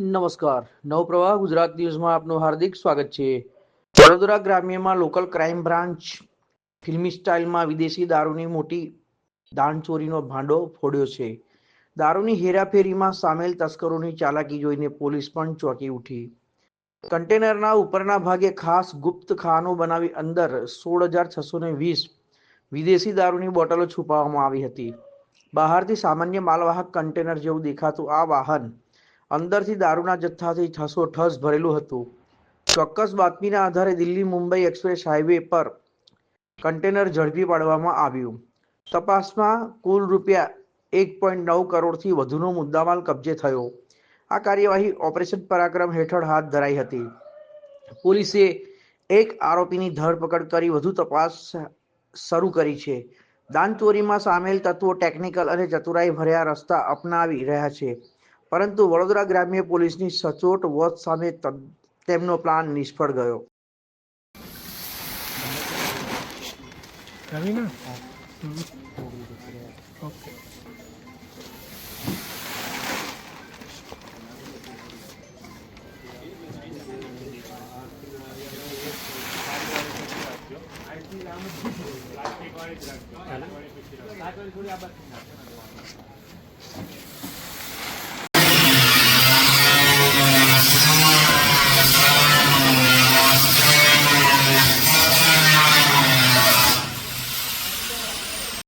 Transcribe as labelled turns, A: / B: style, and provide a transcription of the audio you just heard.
A: નમસ્કાર. નવપ્રવાહ ગુજરાત ન્યૂઝમાં આપનું હાર્દિક સ્વાગત છે. વડોદરા ગ્રામ્યમાં લોકલ ક્રાઇમ બ્રાન્ચ ફિલ્મી સ્ટાઇલમાં વિદેશી દારૂની મોટી દાણચોરીનો ભાંડો ફોડ્યો છે. દારૂની હેરાફેરીમાં સામેલ તસ્કરોની ચાલાકી જોઈને પોલીસ પણ ચોંકી ઉઠી. કન્ટેનરના ઉપરના ભાગે ખાસ ગુપ્ત ખાનું બનાવી અંદર 16,620 વિદેશી દારૂની બોટલો છુપાવવામાં આવી હતી. બહારથી સામાન્ય માલવાહક કન્ટેનર જેવું દેખાતું આ વાહન અંદરથી દારૂના જથ્થાથી ઠસોઠસ ભરેલું હતું. ચોક્કસ બાતમીના આધારે દિલ્હી મુંબઈ એક્સપ્રેસ હાઈવે પર કન્ટેનર ઝડપી પાડવામાં આવ્યું. તપાસમાં કુલ રૂપિયા 1.9 કરોડથી વધુનો મુદ્દામાલ કબજે થયો. આ કાર્યવાહી ઓપરેશન પરાક્રમ હેઠળ હાથ ધરાઈ હતી. પોલીસે એક આરોપીની ધરપકડ કરી વધુ તપાસ શરૂ કરી છે. દાણચોરીમાં સામેલ તત્વો ટેકનિકલ અને ચતુરાઈ ભર્યા રસ્તા અપનાવી રહ્યા છે, પરંતુ વડોદરા ગ્રામ્ય પોલીસની સચોટ વોચ સામે તેમનો પ્લાન નિષ્ફળ ગયો.